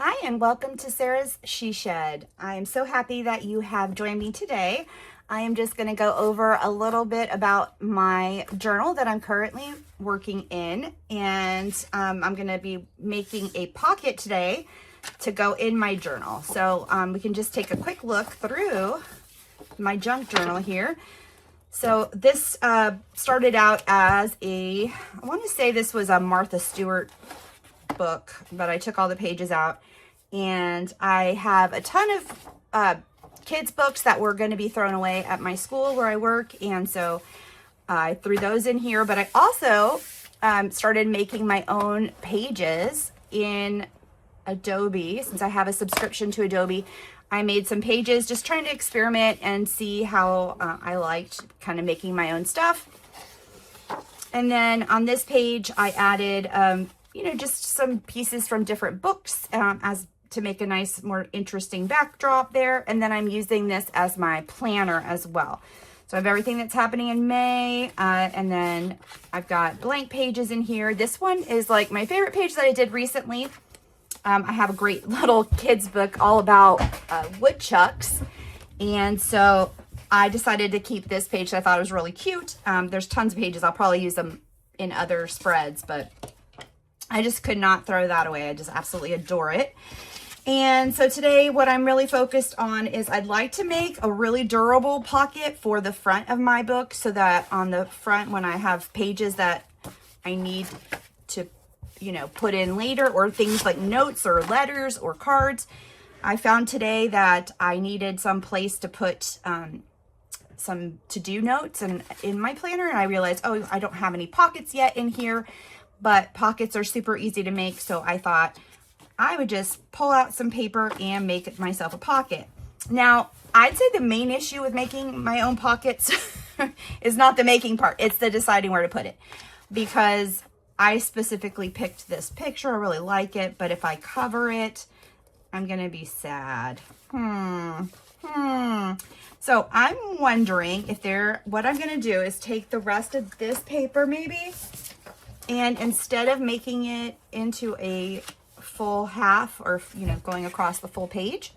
Hi, and welcome to Sarah's She Shed. I am so happy that you have joined me today. I am just going to go over a little bit about my journal that I'm currently working in, and I'm going to be making a pocket today to go in my journal. So we can just take a quick look through my junk journal here. So this started out as I want to say this was a Martha Stewart book, but I took all the pages out, and I have a ton of kids books that were going to be thrown away at my school where I work, and so I threw those in here. But I also started making my own pages in Adobe. Since I have a subscription to Adobe, I made some pages just trying to experiment and see how I liked kind of making my own stuff. And then on this page I added just some pieces from different books as to make a nice, more interesting backdrop there. And then I'm using this as my planner as well. So I have everything that's happening in May, and then I've got blank pages in here. This one is like my favorite page that I did recently. I have a great little kids book all about woodchucks, and so I decided to keep this page. I thought it was really cute. There's tons of pages. I'll probably use them in other spreads, but I just could not throw that away. I just absolutely adore it. And so today what I'm really focused on is I'd like to make a really durable pocket for the front of my book, so that on the front, when I have pages that I need to, put in later, or things like notes or letters or cards, I found today that I needed some place to put some to-do notes and in my planner, and I realized, oh, I don't have any pockets yet in here. But pockets are super easy to make, so I thought I would just pull out some paper and make myself a pocket. Now, I'd say the main issue with making my own pockets is not the making part, it's the deciding where to put it. Because I specifically picked this picture, I really like it, but if I cover it, I'm gonna be sad. So I'm wondering what I'm gonna do is take the rest of this paper maybe, and instead of making it into a full half, or going across the full page,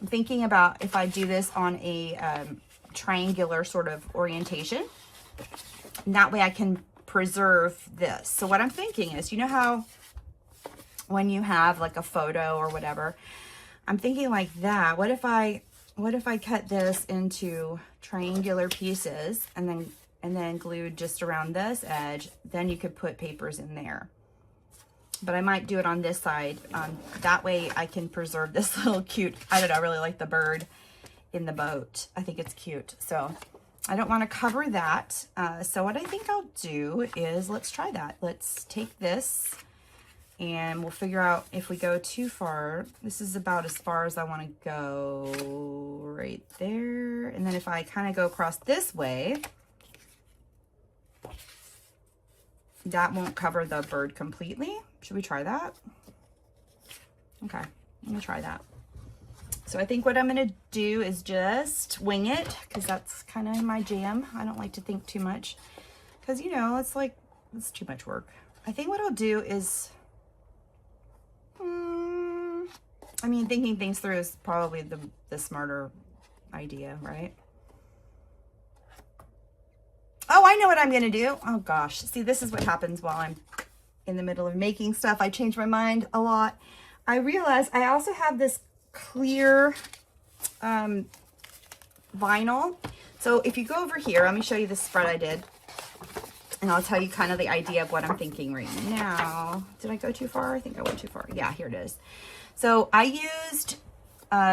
I'm thinking about if I do this on a triangular sort of orientation, and that way I can preserve this. So what I'm thinking is, how when you have like a photo or whatever, I'm thinking like that. What if I cut this into triangular pieces and then glued just around this edge? Then you could put papers in there. But I might do it on this side. That way I can preserve this little cute, I don't know, I really like the bird in the boat. I think it's cute. So I don't want to cover that. So what I think I'll do is, let's try that. Let's take this and we'll figure out if we go too far. This is about as far as I want to go right there. And then if I kind of go across this way, that won't cover the bird completely. Should we try that? Okay, let me try that. So I think what I'm gonna do is just wing it, because that's kind of my jam. I don't like to think too much, because it's too much work. I think what I'll do is, thinking things through is probably the smarter idea, right? Oh, I know what I'm gonna do. Oh gosh, see, this is what happens while I'm in the middle of making stuff. I change my mind a lot. I realize I also have this clear vinyl. So if you go over here, let me show you the spread I did, and I'll tell you kind of the idea of what I'm thinking right now. Did I go too far? I think I went too far. Yeah, here it is. So I used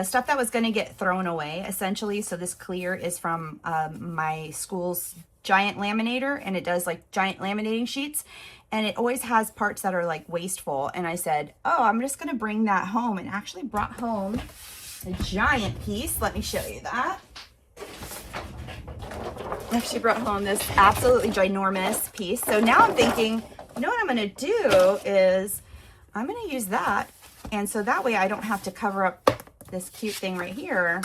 stuff that was going to get thrown away, essentially. So this clear is from my school's giant laminator, and it does like giant laminating sheets, and it always has parts that are like wasteful. And I said, oh, I'm just going to bring that home, and actually brought home a giant piece. Let me show you that. I actually brought home this absolutely ginormous piece. So now I'm thinking, what I'm going to do is I'm going to use that, and so that way I don't have to cover up this cute thing right here.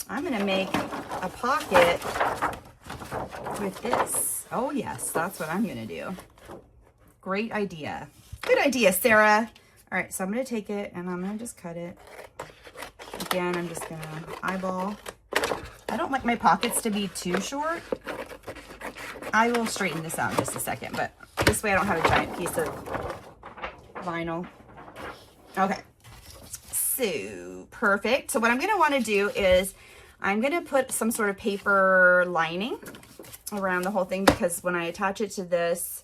I'm going to make a pocket with this. Oh yes, that's what I'm going to do. Great idea. Good idea, Sarah. All right, so I'm gonna take it and I'm gonna just cut it. Again, I'm just gonna eyeball. I don't like my pockets to be too short. I will straighten this out in just a second, but this way I don't have a giant piece of vinyl. Okay, so perfect. So what I'm gonna wanna do is I'm gonna put some sort of paper lining around the whole thing, because when I attach it to this,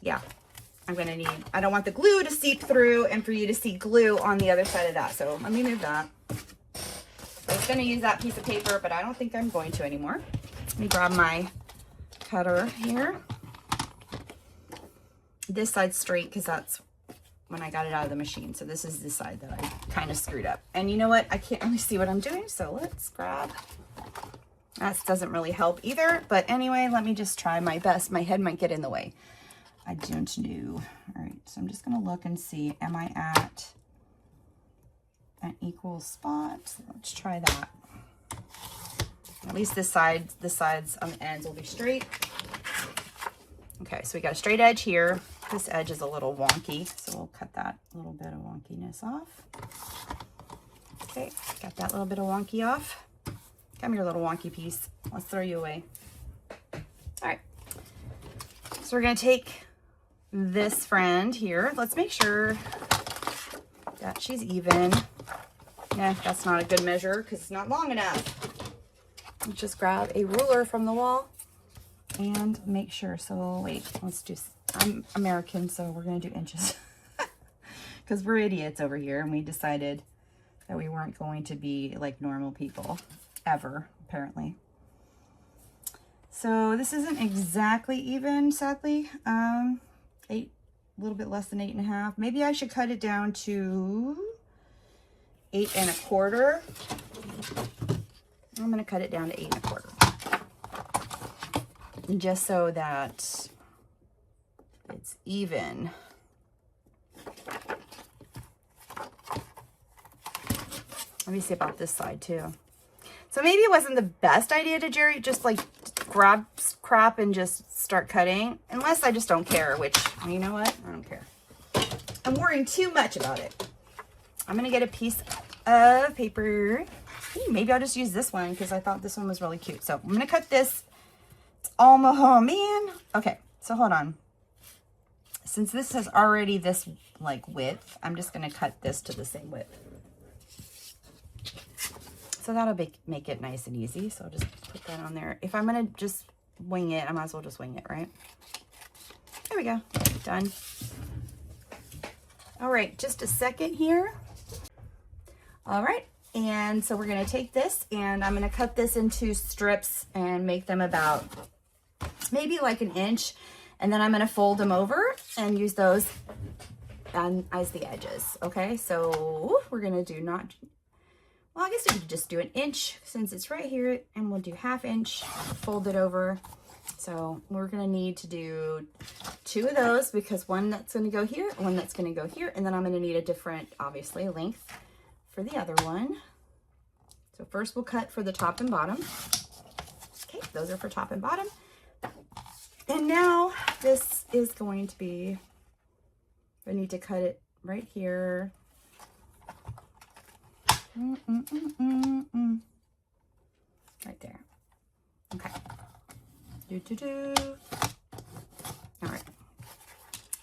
yeah, I'm gonna need, I don't want the glue to seep through and for you to see glue on the other side of that. So let me move that. I was gonna use that piece of paper, but I don't think I'm going to anymore. Let me grab my cutter here. This side's straight because that's when I got it out of the machine. So this is the side that I kind of screwed up. And you know what? I can't really see what I'm doing. So let's grab, that doesn't really help either. But anyway, let me just try my best. My head might get in the way. I don't know. All right, so I'm just gonna look and see, am I at an equal spot? Let's try that. At least this side, the sides on the ends will be straight. Okay, so we got a straight edge here. This edge is a little wonky, so we'll cut that little bit of wonkiness off. Okay, got that little bit of wonky off. Come here, little wonky piece. Let's throw you away. All right, so we're gonna take this friend here. Let's make sure that she's even. Yeah, that's not a good measure because it's not long enough. Let's just grab a ruler from the wall and make sure. So wait, let's do, I'm American, so we're gonna do inches because we're idiots over here, and we decided that we weren't going to be like normal people ever, apparently. So this isn't exactly even, sadly. A little bit less than 8.5. Maybe I should cut it down to 8 1/4. I'm gonna cut it down to 8 1/4. Just so that it's even. Let me see about this side too. So maybe it wasn't the best idea to just like grab crap and just start cutting, unless I just don't care, which, you know what? I don't care. I'm worrying too much about it. I'm gonna get a piece of paper. Ooh, maybe I'll just use this one because I thought this one was really cute. So I'm gonna cut this. It's almost, oh man. Okay, so hold on. Since this has already this like width, I'm just gonna cut this to the same width. So that'll make it nice and easy. So I'll just put that on there. If I'm gonna just wing it, I might as well just wing it, right? There we go, done. All right, just a second here. All right, and so we're gonna take this and I'm gonna cut this into strips and make them about maybe like 1 inch. And then I'm gonna fold them over and use those as the edges, okay? So we're gonna do not, well, I guess we could just do 1 inch since it's right here, and we'll do 1/2 inch, fold it over. So we're gonna need to do 2 of those because one that's gonna go here, one that's gonna go here, and then I'm gonna need a different, obviously, length for the other one. So first we'll cut for the top and bottom. Okay, those are for top and bottom. And now this is going to be, I need to cut it right here. Right there. Okay. All right.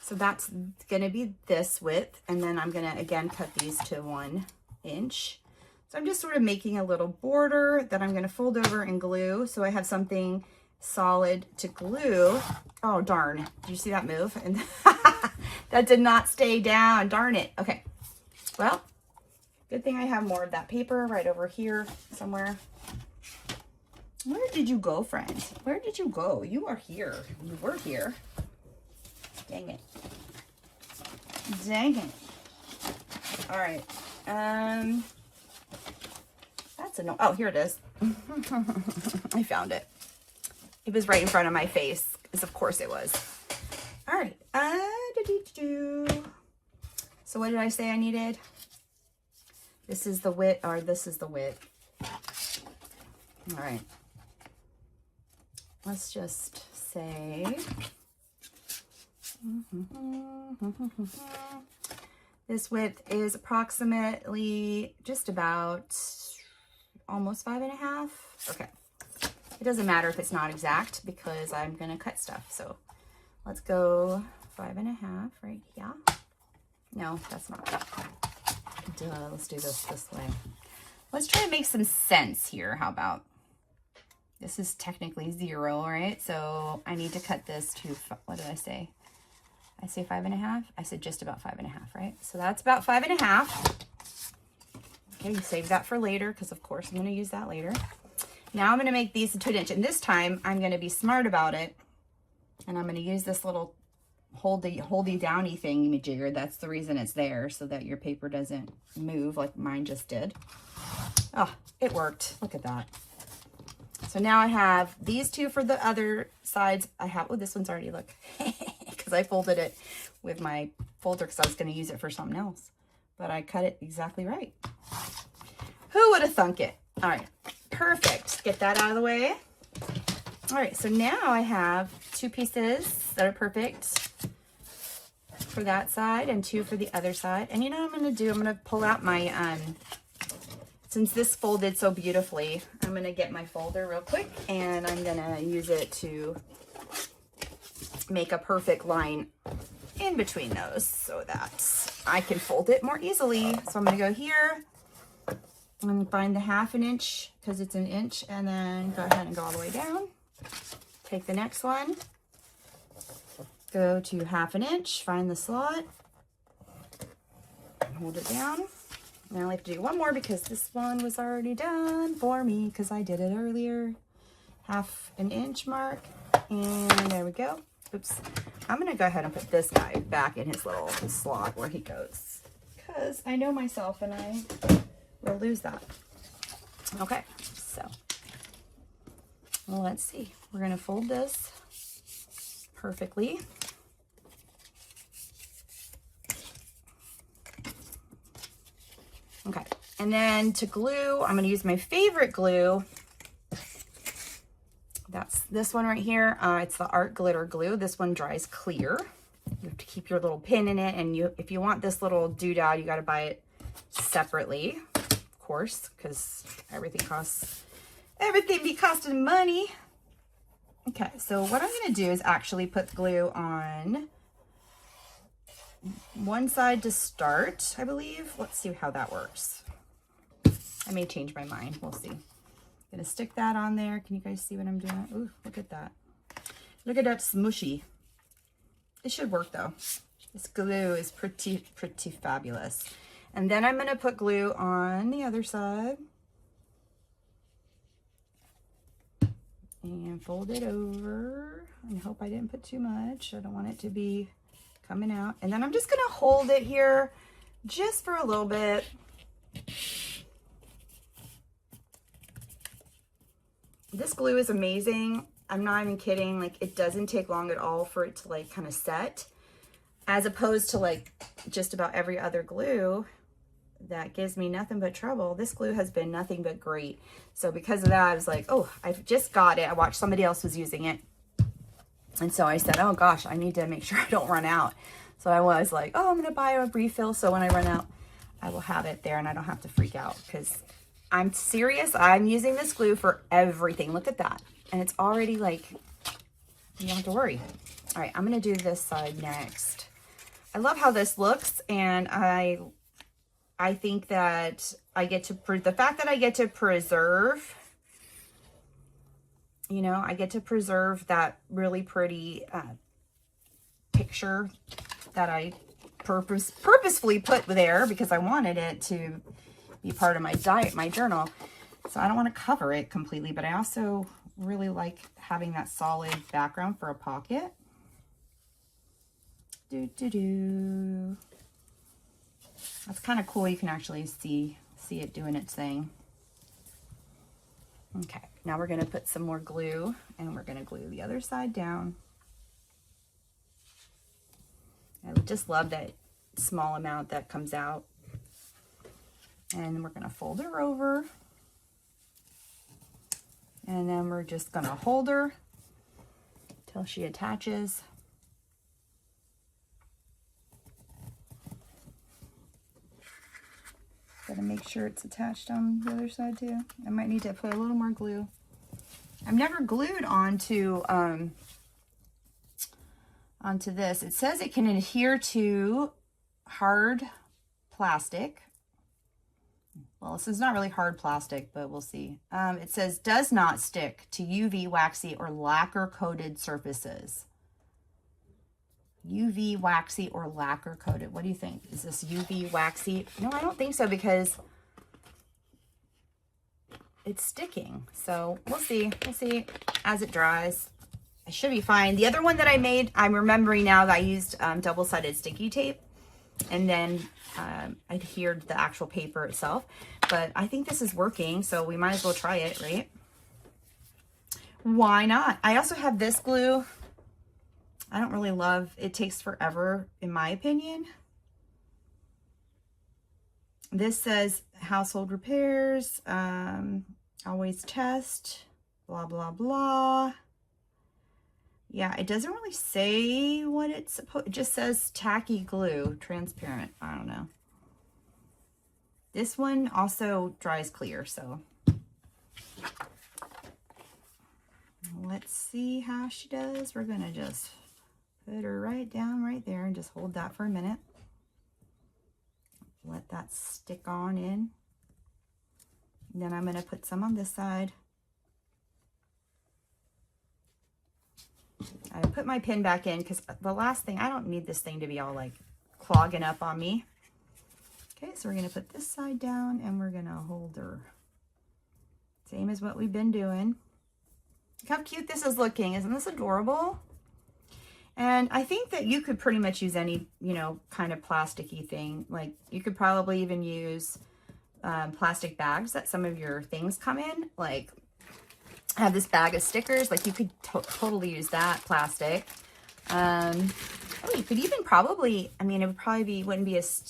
So that's gonna be this width, and then I'm gonna again cut these to 1 inch. So I'm just sort of making a little border that I'm gonna fold over and glue, so I have something solid to glue. Oh darn! Did you see that move? And that did not stay down. Darn it. Okay. Well, good thing I have more of that paper right over here somewhere. Where did you go, friend? Where did you go? You are here. You were here. Dang it. Dang it. All right. That's annoying. Oh, here it is. I found it. It was right in front of my face, as of course it was. All right. So what did I say I needed? This is the width, or this is the width. All right. Let's just say This width is approximately just about almost 5.5. Okay. It doesn't matter if it's not exact because I'm going to cut stuff. So let's go 5.5 right here. No, that's not. Duh, let's do this way. Let's try to make some sense here. How about, this is technically 0, right? So I need to cut this to, what did I say? I say 5.5. I said just about 5.5, right? So that's about 5.5. Okay, you save that for later because of course I'm going to use that later. Now I'm going to make these into 1 inch, and this time I'm going to be smart about it, and I'm going to use this little holdy downy thingy jigger. That's the reason it's there, so that your paper doesn't move like mine just did. Oh, it worked. Look at that. So now I have these two for the other sides. I have, oh, this one's already, look, because I folded it with my folder because I was going to use it for something else. But I cut it exactly right. Who would have thunk it? All right, perfect. Get that out of the way. All right, so now I have 2 pieces that are perfect for that side and 2 for the other side. And you know what I'm going to do? I'm going to pull out my, since this folded so beautifully, I'm going to get my folder real quick and I'm going to use it to make a perfect line in between those so that I can fold it more easily. So I'm going to go here and find the 1/2 inch because it's 1 inch, and then go ahead and go all the way down. Take the next one, go to 1/2 inch, find the slot, hold it down. Now I have to do one more because this one was already done for me because I did it earlier. 1/2 inch mark, and there we go. Oops. I'm going to go ahead and put this guy back in his little slot where he goes because I know myself and I will lose that. Okay, so well, let's see. We're going to fold this perfectly. Okay, and then to glue, I'm going to use my favorite glue. That's this one right here. It's the Art Glitter Glue. This one dries clear. You have to keep your little pin in it, and if you want this little doodad, you got to buy it separately, of course, because everything be costing money. Okay, so what I'm going to do is actually put glue on one side to start, I believe. Let's see how that works. I may change my mind. We'll see. I'm going to stick that on there. Can you guys see what I'm doing? Ooh, look at that. Look at that smushy. It should work though. This glue is pretty fabulous. And then I'm going to put glue on the other side. And fold it over. I hope I didn't put too much. I don't want it to be coming out. And then I'm just going to hold it here just for a little bit. This glue is amazing. I'm not even kidding. Like, it doesn't take long at all for it to like kind of set, as opposed to like just about every other glue that gives me nothing but trouble. This glue has been nothing but great. So because of that, I was like, oh, I've just got it. I watched somebody else was using it. And so I said, oh gosh, I need to make sure I don't run out. So I was like, oh, I'm going to buy a refill. So when I run out, I will have it there and I don't have to freak out, because I'm serious. I'm using this glue for everything. Look at that. And it's already like, you don't have to worry. All right, I'm going to do this side next. I love how this looks, and I think that I get to, the fact that I get to preserve, you know, I get to preserve that really pretty picture that I purposefully put there because I wanted it to be part of my diet, my journal. So I don't want to cover it completely, but I also really like having that solid background for a pocket. That's kind of cool. You can actually see it doing its thing. Okay, now we're going to put some more glue, and we're going to glue the other side down. I just love that small amount that comes out. And we're going to fold her over. And then we're just going to hold her till she attaches. Gotta make sure it's attached on the other side too. I might need to put a little more glue. I've never glued onto this. It says it can adhere to hard plastic. Well, this is not really hard plastic, but we'll see. It says does not stick to UV, waxy, or lacquer coated surfaces. UV, waxy, or lacquer coated. What do you think? Is this UV, waxy? No, I don't think so because it's sticking. So we'll see. We'll see as it dries. I should be fine. The other one that I made, I'm remembering now that I used double-sided sticky tape and then adhered the actual paper itself. But I think this is working, so we might as well try it, right? Why not? I also have this glue. I don't really love, it takes forever in my opinion. This says household repairs, always test, blah, blah, blah. Yeah, it doesn't really say what it's supposed, it just says tacky glue, transparent. I don't know. This one also dries clear, so let's see how she does. We're gonna just put her right down right there and just hold that for a minute. Let that stick on in. And then I'm gonna put some on this side. I put my pin back in because the last thing, I don't need this thing to be all like clogging up on me. Okay, so we're gonna put this side down and we're gonna hold her. Same as what we've been doing. Look how cute this is looking. Isn't this adorable? And I think that you could pretty much use any, you know, kind of plasticky thing. Like you could probably even use plastic bags that some of your things come in. Like I have this bag of stickers. Like you could totally use that plastic. Oh, you could even probably, I mean, it would probably be, wouldn't be as,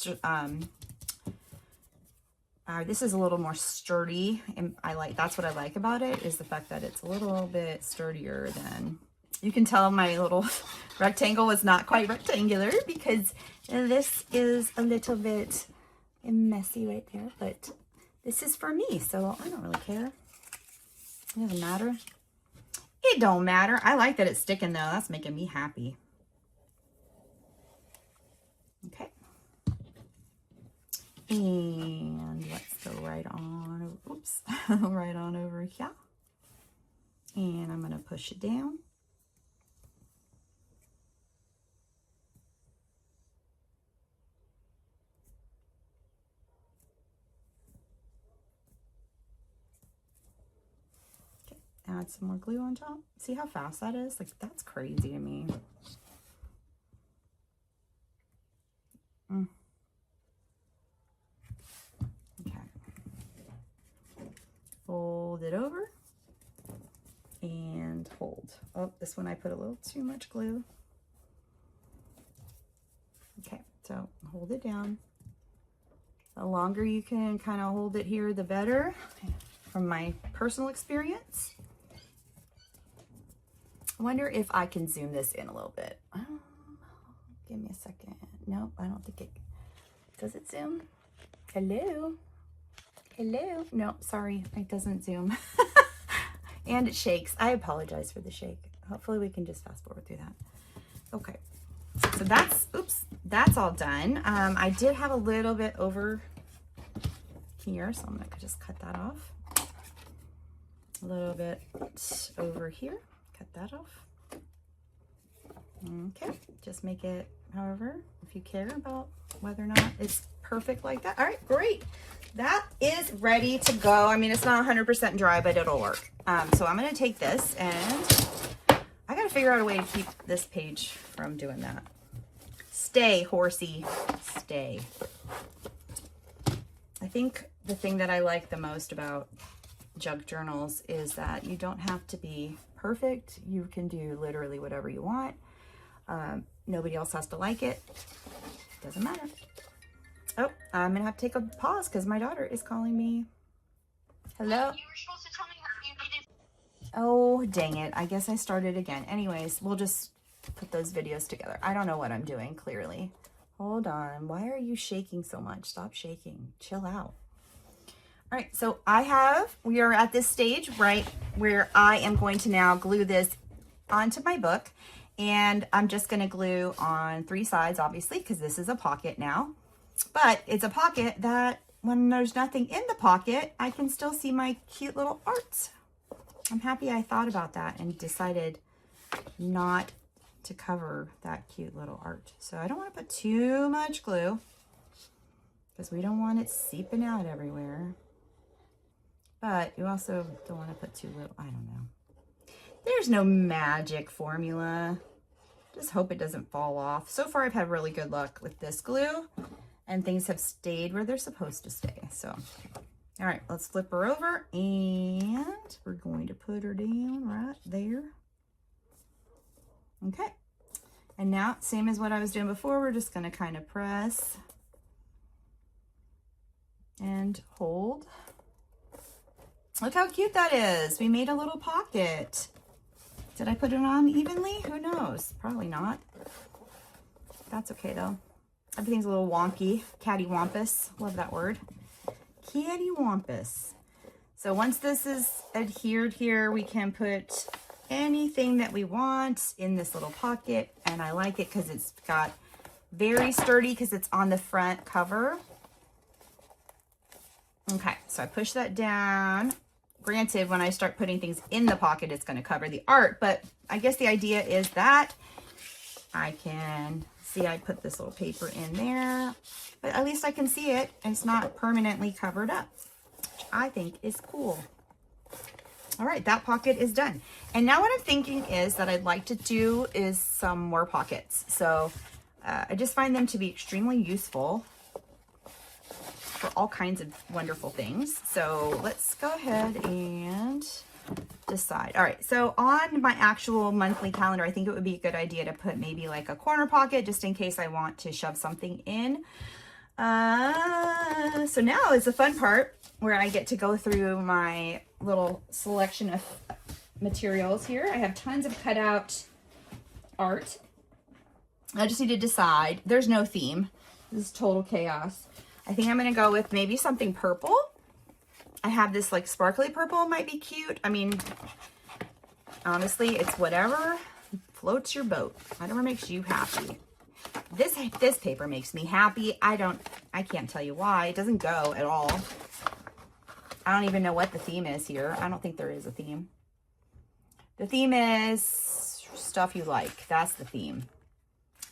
this is a little more sturdy. And that's what I like about it, is the fact that it's a little bit sturdier than, you can tell my little rectangle was not quite rectangular because this is a little bit messy right there, but this is for me, so I don't really care. It doesn't matter. It don't matter. I like that it's sticking though. That's making me happy. Okay. And let's go right on, oops, right on over here. And I'm gonna push it down. Add some more glue on top. See how fast that is? Like, that's crazy to me. Okay. Fold it over and hold. Oh, this one I put a little too much glue. Okay, so hold it down. The longer you can kind of hold it here, the better, from my personal experience. I wonder if I can zoom this in a little bit. Give me a second. Nope, I don't think it, does it zoom? Hello? Hello? No, sorry, it doesn't zoom. And it shakes. I apologize for the shake. Hopefully we can just fast forward through that. Okay, so that's, oops, that's all done. I did have a little bit over here, so I'm gonna just cut that off. A little bit over here. Cut that off. Okay, just make it, however, if you care about whether or not it's perfect like that. All right, great. That is ready to go. I mean, it's not 100% dry, but it'll work. So I'm going to take this and I got to figure out a way to keep this page from doing that. Stay, horsey, stay. I think the thing that I like the most about junk journals is that you don't have to be perfect. You can do literally whatever you want. Nobody else has to like it. Doesn't matter. Oh, I'm gonna have to take a pause because my daughter is calling me. Hello? You were supposed to tell me what you needed. Oh, dang it. I guess I started again. Anyways, we'll just put those videos together. I don't know what I'm doing, clearly. Hold on. Why are you shaking so much? Stop shaking. Chill out. All right, so we are at this stage right where I am going to now glue this onto my book, and I'm just gonna glue on 3 sides, obviously, because this is a pocket now, but it's a pocket that when there's nothing in the pocket, I can still see my cute little art. I'm happy I thought about that and decided not to cover that cute little art. So I don't want to put too much glue because we don't want it seeping out everywhere. But you also don't want to put too little, I don't know. There's no magic formula. Just hope it doesn't fall off. So far I've had really good luck with this glue and things have stayed where they're supposed to stay. So, all right, let's flip her over and we're going to put her down right there. Okay, and now same as what I was doing before, we're just gonna kind of press and hold. Look how cute that is. We made a little pocket. Did I put it on evenly? Who knows? Probably not. That's okay though. Everything's a little wonky, cattywampus. Love that word. Cattywampus. So once this is adhered here, we can put anything that we want in this little pocket. And I like it because it's got very sturdy because it's on the front cover. Okay, so I push that down. Granted, when I start putting things in the pocket, it's going to cover the art, but I guess the idea is that I can see I put this little paper in there, but at least I can see it and it's not permanently covered up, which I think is cool. All right, that pocket is done. And now what I'm thinking is that I'd like to do is some more pockets. So I just find them to be extremely useful for all kinds of wonderful things. So let's go ahead and decide. All right, so on my actual monthly calendar, I think it would be a good idea to put maybe like a corner pocket just in case I want to shove something in. So now is the fun part where I get to go through my little selection of materials here. I have tons of cutout art. I just need to decide. There's no theme. This is total chaos. I think I'm going to go with maybe something purple. I have this like sparkly purple, might be cute. I mean, honestly, it's whatever floats your boat. Whatever makes you happy. This paper makes me happy. I can't tell you why. It doesn't go at all. I don't even know what the theme is here. I don't think there is a theme. The theme is stuff you like. That's the theme.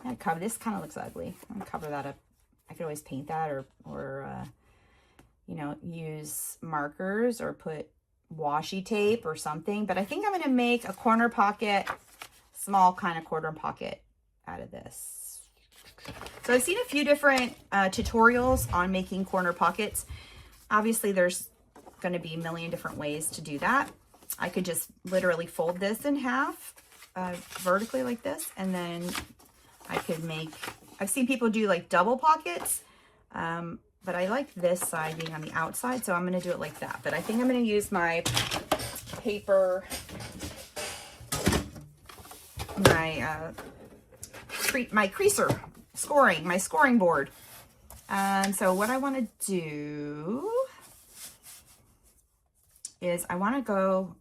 I cover this. Kind of looks ugly. I'm gonna cover that up. I could always paint that or you know, use markers or put washi tape or something. But I think I'm going to make a corner pocket, small kind of corner pocket out of this. So I've seen a few different tutorials on making corner pockets. Obviously, there's going to be a million different ways to do that. I could just literally fold this in half vertically like this, and then I could make... I've seen people do like double pockets, but I like this side being on the outside, so I'm going to do it like that. But I think I'm going to use my paper, my creaser scoring, my scoring board. So what I want to do is I want to go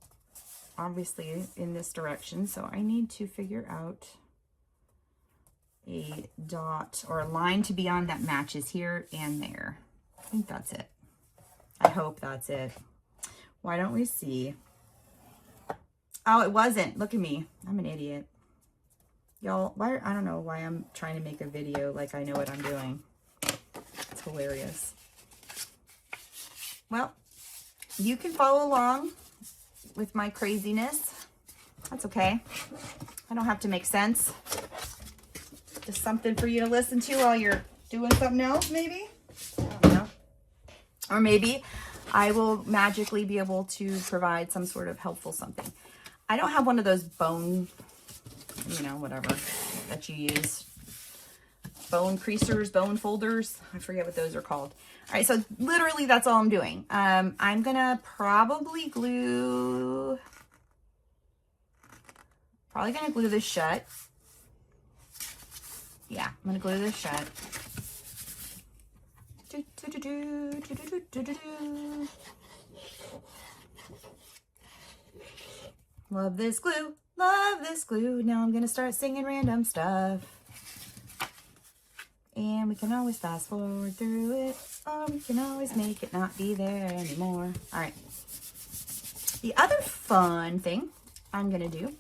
obviously in this direction, so I need to figure out a dot or a line to be on that matches here and there. I think that's it. I hope that's it. Why don't we see? Oh, it wasn't. Look at me. I'm an idiot. Y'all, I don't know why I'm trying to make a video like I know what I'm doing. It's hilarious. Well, you can follow along with my craziness. That's okay. I don't have to make sense. Just something for you to listen to while you're doing something else, maybe? I don't know. Or maybe I will magically be able to provide some sort of helpful something. I don't have one of those bone, you know, whatever, that you use. Bone creasers, bone folders. I forget what those are called. All right, so literally that's all I'm doing. I'm going to probably glue this shut. Yeah, I'm going to glue this shut. Love this glue. Love this glue. Now I'm going to start singing random stuff. And we can always fast forward through it, or we can always make it not be there anymore. All right. The other fun thing I'm going to do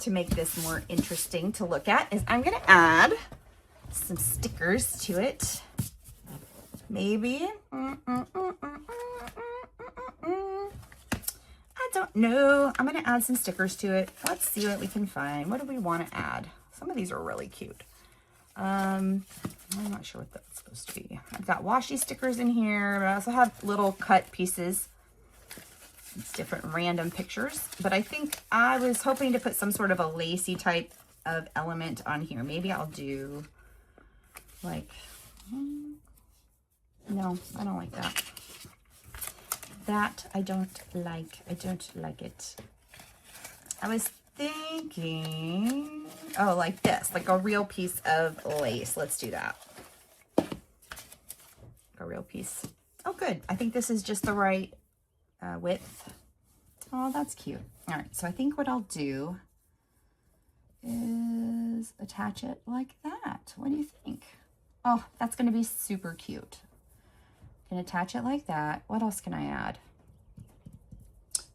to make this more interesting to look at is I'm going to add some stickers to it. Maybe. I don't know. I'm going to add some stickers to it. Let's see what we can find. What do we want to add? Some of these are really cute. I'm not sure what that's supposed to be. I've got washi stickers in here, but I also have little cut pieces. It's different random pictures, but I think I was hoping to put some sort of a lacy type of element on here. Maybe I'll do like, no, I don't like that. That I don't like. I don't like it. I was thinking, oh, like this, like a real piece of lace. Let's do that. A real piece. Oh, good. I think this is just the right width. Oh, that's cute. All right, so I think what I'll do is attach it like that. What do you think? Oh, that's going to be super cute. Can attach it like that. What else can I add?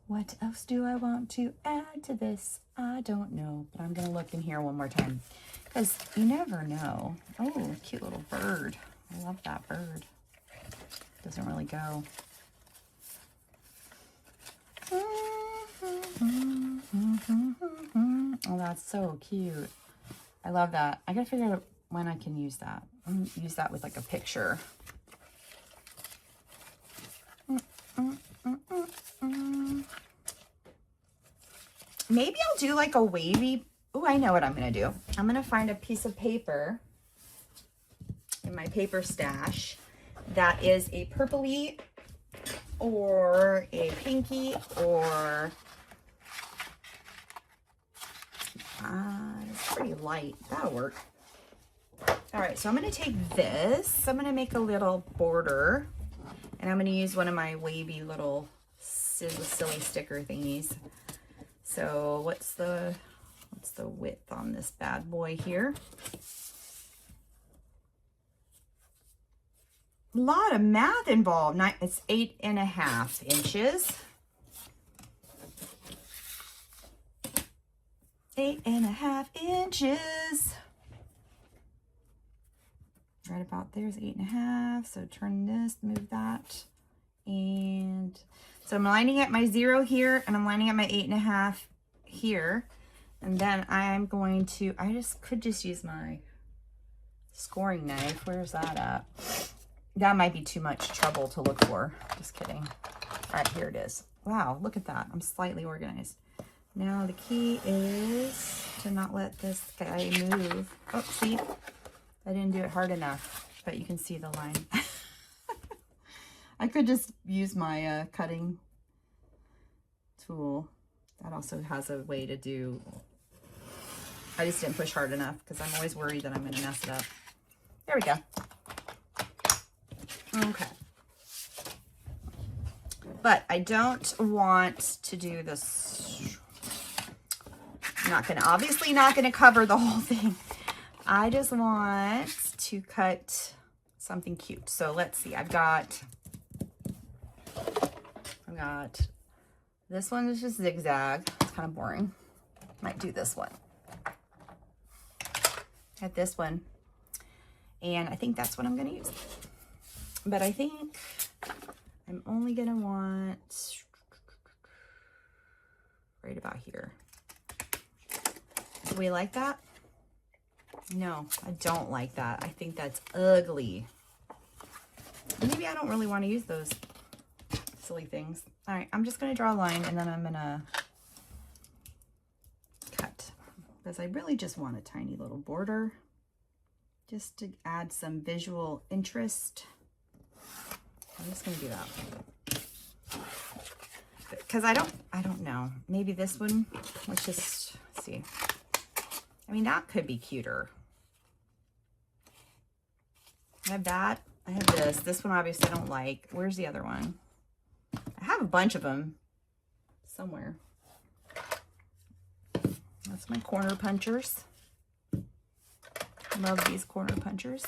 What else do I want to add to this? I don't know, but I'm going to look in here one more time because you never know. Oh, cute little bird. I love that bird. Doesn't really go. Oh, that's so cute. I love that. I got to figure out when I can use that. I'm going to use that with like a picture. Maybe I'll do like a wavy. Oh, I know what I'm going to do. I'm going to find a piece of paper in my paper stash that is a purpley or a pinky or it's pretty light. That'll work. All right, so I'm going to take this. I'm going to make a little border, and I'm going to use one of my wavy little silly sticker thingies. So what's the width on this bad boy here? A lot of math involved. It's 8.5 inches. 8.5 inches. Right about there's 8.5. So turn this, move that. And so I'm lining up my 0 here, and I'm lining up my 8.5 here. And then I'm going to, I could just use my scoring knife. Where's that at? That might be too much trouble to look for. Just kidding. All right, here it is. Wow, look at that. I'm slightly organized. Now the key is to not let this guy move. Oh, see? I didn't do it hard enough, but you can see the line. I could just use my cutting tool. That also has a way to do, I just didn't push hard enough because I'm always worried that I'm going to mess it up. There we go. Okay. But I don't want to do this. I'm obviously not going to cover the whole thing. I just want to cut something cute. So let's see. I've got this one is just zigzag. It's kind of boring. Might do this one. Got this one. And I think that's what I'm going to use. But I think I'm only going to want right about here. Do we like that? No, I don't like that. I think that's ugly. Maybe I don't really want to use those silly things. All right, I'm just going to draw a line, and then I'm going to cut. Because I really just want a tiny little border just to add some visual interest. I'm just going to do that. Because I don't know. Maybe this one, let's just see. I mean, that could be cuter. I have that. I have this. This one obviously I don't like. Where's the other one? I have a bunch of them somewhere. That's my corner punchers. Love these corner punchers.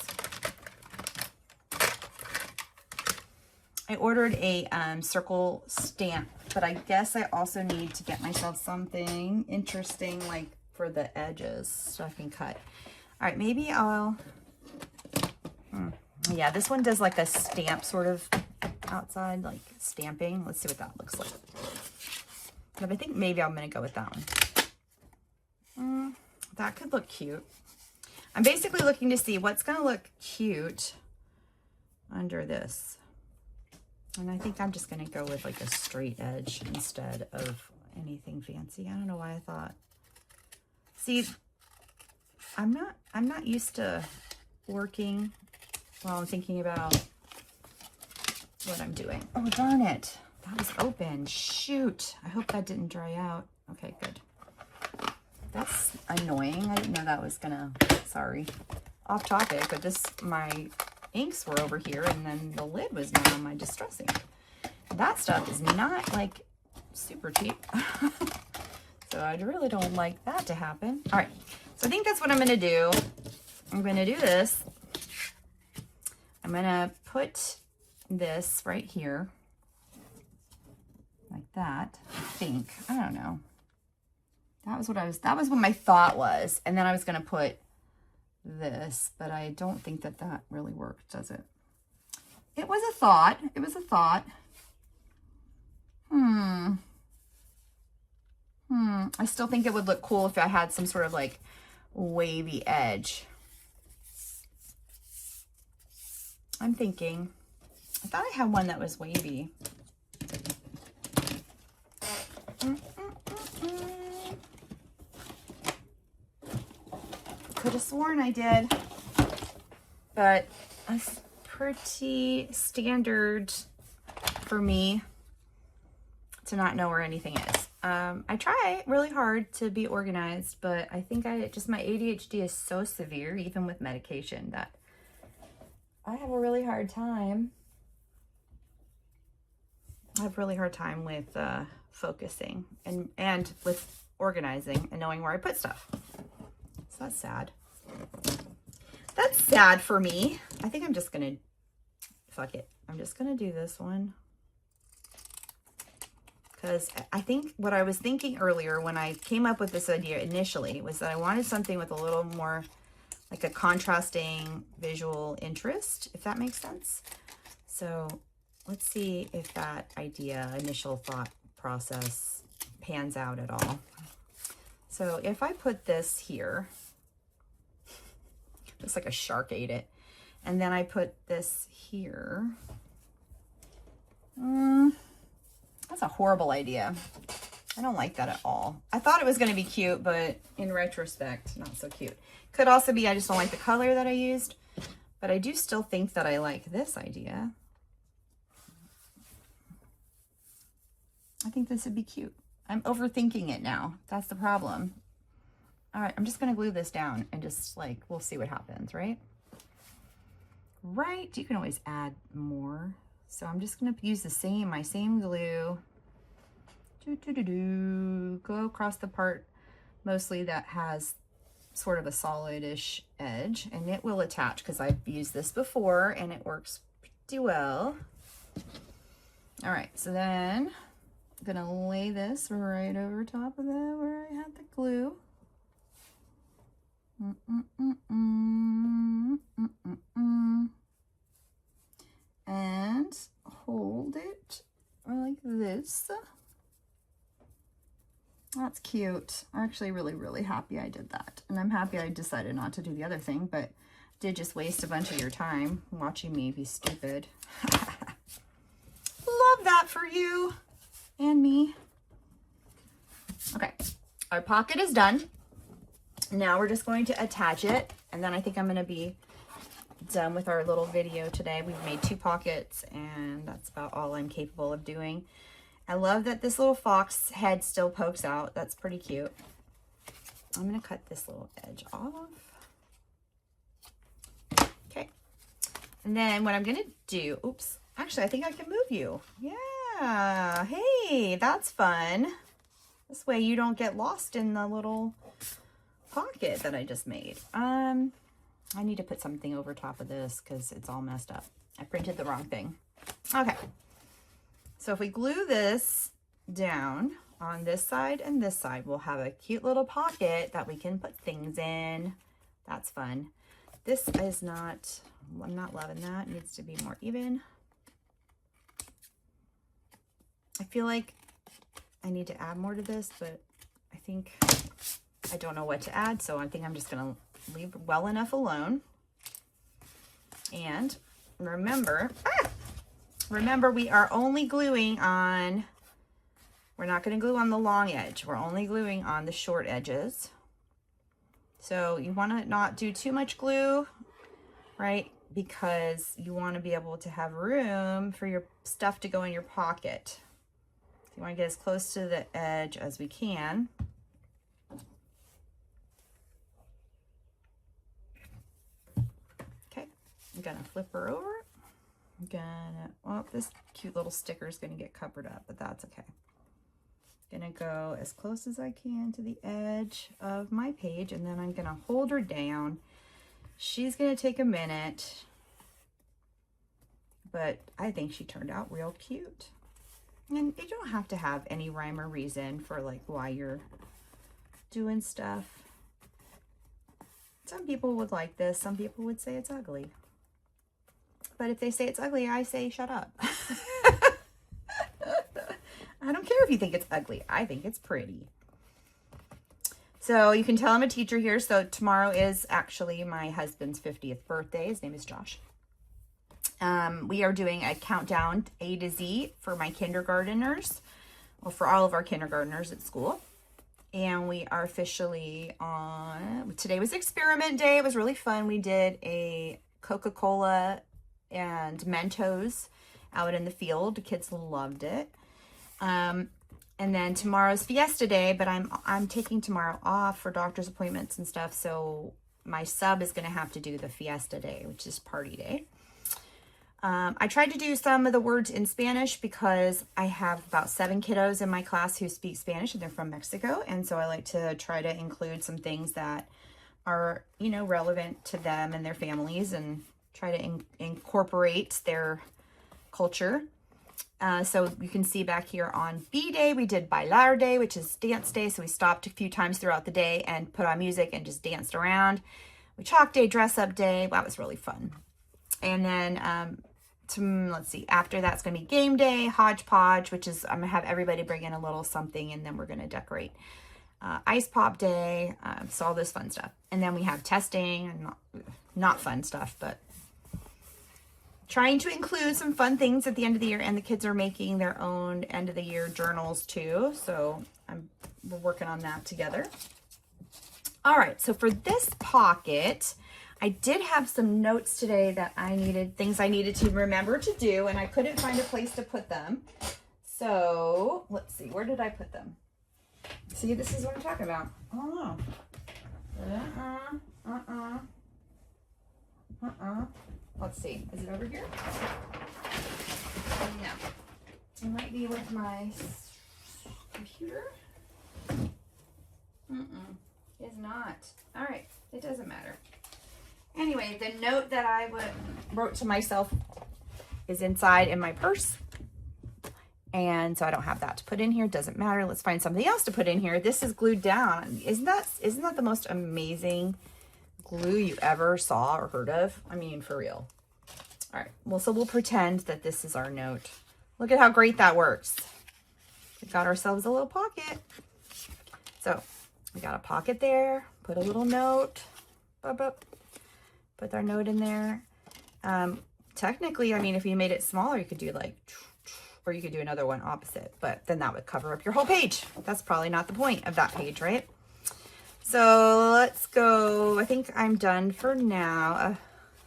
I ordered a circle stamp, but I guess I also need to get myself something interesting like for the edges so I can cut. All right, maybe I'll, yeah, this one does like a stamp sort of outside, like stamping. Let's see what that looks like. But I think maybe I'm gonna go with that one. That could look cute. I'm basically looking to see what's gonna look cute under this. And I think I'm just gonna go with like a straight edge instead of anything fancy. I don't know why I thought. See, I'm not used to working while I'm thinking about what I'm doing. Oh, darn it. That was open. Shoot. I hope that didn't dry out. Okay, good. That's annoying. I didn't know that was gonna, sorry, off topic, but this, my inks were over here and then the lid was not on my distress ink. That stuff is not like super cheap. So I really don't like that to happen. All right, so I think that's what I'm gonna do. I'm gonna do this. I'm gonna put this right here like that, I think. I don't know. That was what my thought was. And then I was gonna put this, but I don't think that that really worked, does it? It was a thought. It was a thought. I still think it would look cool if I had some sort of like wavy edge. I'm thinking, I thought I had one that was wavy. Could have sworn I did, but that's pretty standard for me to not know where anything is. I try really hard to be organized, but I think my ADHD is so severe, even with medication, that I have a really hard time. I have a really hard time with focusing and with organizing and knowing where I put stuff. So that's sad. That's sad for me. I think I'm just gonna, fuck it. I'm just gonna do this one. Because I think what I was thinking earlier when I came up with this idea initially was that I wanted something with a little more like a contrasting visual interest, if that makes sense. So let's see if that initial thought process pans out at all. So if I put this here, looks like a shark ate it. And then I put this here. That's a horrible idea. I don't like that at all. I thought it was going to be cute, but in retrospect, not so cute. Could also be I just don't like the color that I used, but I do still think that I like this idea. I think this would be cute. I'm overthinking it now. That's the problem. All right, I'm just going to glue this down and just like, we'll see what happens, right? Right, you can always add more. So I'm just going to use my same glue. Go across the part mostly that has sort of a solid-ish edge, and it will attach because I've used this before and it works pretty well. All right, so then I'm going to lay this right over top of that where I had the glue. And hold it like this. That's cute. I'm actually really, really happy I did that. And I'm happy I decided not to do the other thing, but did just waste a bunch of your time watching me be stupid. Love that for you and me. Okay, our pocket is done. Now we're just going to attach it, and then I think I'm going to be done with our little video today. We've made 2 pockets, and that's about all I'm capable of doing. I love that this little fox head still pokes out. That's pretty cute. I'm going to cut this little edge off. Okay. And then what I'm gonna do, oops, actually I think I can move you. Yeah, hey, that's fun. This way you don't get lost in the little pocket that I just made. I need to put something over top of this because it's all messed up. I printed the wrong thing. Okay, so if we glue this down on this side and this side, we'll have a cute little pocket that we can put things in. That's fun. This is not, I'm not loving that. It needs to be more even. I feel like I need to add more to this, but I think I don't know what to add, so I think I'm just gonna leave well enough alone. And remember, remember we are only gluing on, we're not gonna glue on the long edge. We're only gluing on the short edges. So you wanna not do too much glue, right? Because you wanna be able to have room for your stuff to go in your pocket. So you wanna get as close to the edge as we can. Okay, I'm gonna flip her over. I'm gonna, well, this cute little sticker is gonna get covered up, but that's okay. Gonna go as close as I can to the edge of my page, and then I'm gonna hold her down. She's gonna take a minute, but I think she turned out real cute. And you don't have to have any rhyme or reason for like why you're doing stuff. Some people would like this, some people would say it's ugly. But if they say it's ugly, I say shut up. I don't care if you think it's ugly. I think it's pretty. So you can tell I'm a teacher here. So tomorrow is actually my husband's 50th birthday. His name is Josh. We are doing a countdown A to Z for my kindergarteners, well, for all of our kindergarteners at school. And we are officially on, today was experiment day. It was really fun. We did a Coca-Cola and Mentos out in the field. The kids loved it. And then tomorrow's Fiesta Day, but I'm taking tomorrow off for doctor's appointments and stuff. So my sub is going to have to do the Fiesta Day, which is party day. I tried to do some of the words in Spanish because I have about 7 kiddos in my class who speak Spanish and they're from Mexico. And so I like to try to include some things that are, you know, relevant to them and their families and try to incorporate their culture. So you can see back here on B Day, we did Bailar Day, which is dance day. So we stopped a few times throughout the day and put on music and just danced around. We Chalk Day, Dress Up Day. Wow, that was really fun. And then, let's see, after that's going to be Game Day, Hodgepodge, which is I'm going to have everybody bring in a little something and then we're going to decorate. Ice Pop Day, so all this fun stuff. And then we have testing, and not fun stuff, but trying to include some fun things at the end of the year, and the kids are making their own end of the year journals too. So we're working on that together. All right, so for this pocket, I did have some notes today that things I needed to remember to do, and I couldn't find a place to put them. So let's see, where did I put them? See, this is what I'm talking about. Oh, no. Let's see, is it over here? No, it might be with my computer. It's not. All right, it doesn't matter. Anyway, the note that I wrote to myself is inside in my purse. And so I don't have that to put in here. Doesn't matter. Let's find something else to put in here. This is glued down. Isn't that the most amazing glue you ever saw or heard of? I mean, for real. All right. Well, so we'll pretend that this is our note. Look at how great that works. We got ourselves a little pocket. So we got a pocket there. Put a little note. Put our note in there. Technically, I mean, if you made it smaller, you could do like, or you could do another one opposite, but then that would cover up your whole page. That's probably not the point of that page, right? So let's go. I think I'm done for now.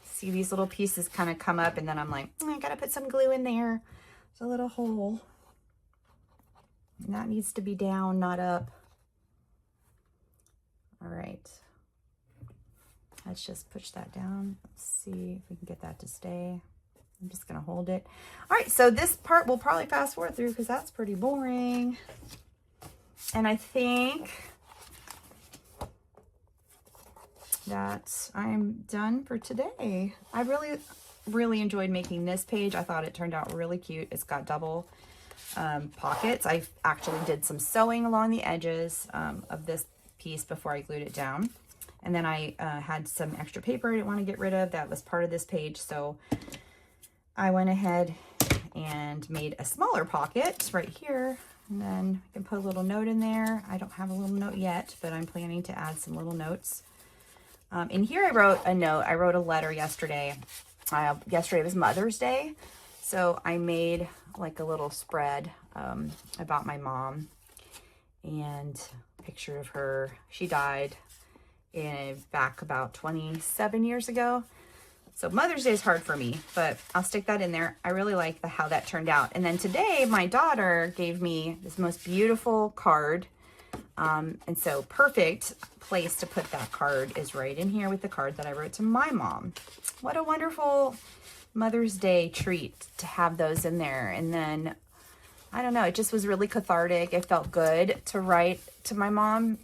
See these little pieces kind of come up, and then I'm like, I gotta put some glue in there. There's a little hole. And that needs to be down, not up. All right. Let's just push that down. Let's see if we can get that to stay. I'm just gonna hold it. All right, so this part we'll probably fast forward through because that's pretty boring. And I think that I'm done for today. I really enjoyed making this page. I thought it turned out really cute. It's got double pockets. I actually did some sewing along the edges of this piece before I glued it down. And then I had some extra paper I didn't want to get rid of that was part of this page. So I went ahead and made a smaller pocket right here. And then I can put a little note in there. I don't have a little note yet, but I'm planning to add some little notes. In here I wrote a note. I wrote a letter yesterday. Yesterday was Mother's Day. So I made like a little spread about my mom and a picture of her. She died back about 27 years ago. So Mother's Day is hard for me, but I'll stick that in there. I really like how that turned out. And then today, my daughter gave me this most beautiful card. And so perfect place to put that card is right in here with the card that I wrote to my mom. What a wonderful Mother's Day treat to have those in there. And then, I don't know, it just was really cathartic. It felt good to write to my mom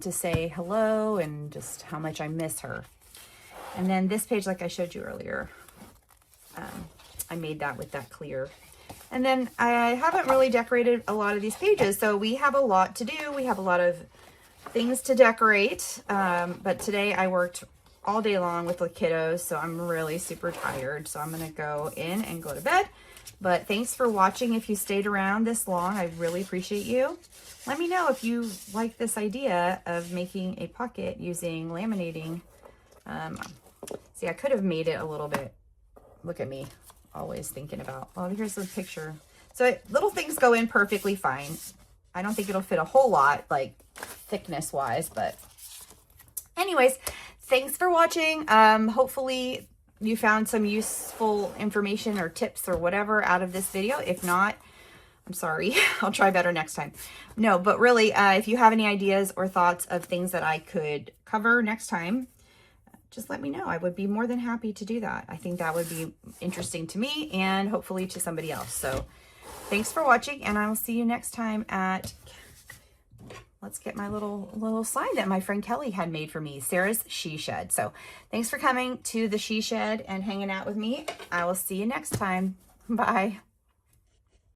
to say hello and just how much I miss her. And then this page, like I showed you earlier, I made that with that clear. And then I haven't really decorated a lot of these pages, so we have a lot to do. We have a lot of things to decorate, but today I worked all day long with the kiddos, so I'm really super tired. So I'm gonna go in and go to bed. But thanks for watching. If you stayed around this long, I really appreciate you. Let me know if you like this idea of making a pocket using laminating. See, I could have made it a little bit, look at me, always thinking about, oh, here's the picture. So little things go in perfectly fine. I don't think it'll fit a whole lot, like thickness wise, but anyways, thanks for watching. Hopefully you found some useful information or tips or whatever out of this video. If not, I'm sorry. I'll try better next time. No, but really, if you have any ideas or thoughts of things that I could cover next time, just let me know. I would be more than happy to do that. I think that would be interesting to me and hopefully to somebody else. So thanks for watching, and I will see you next time at, let's get my little sign that my friend Kelly had made for me, Sarah's She Shed. So thanks for coming to the She Shed and hanging out with me. I will see you next time. Bye.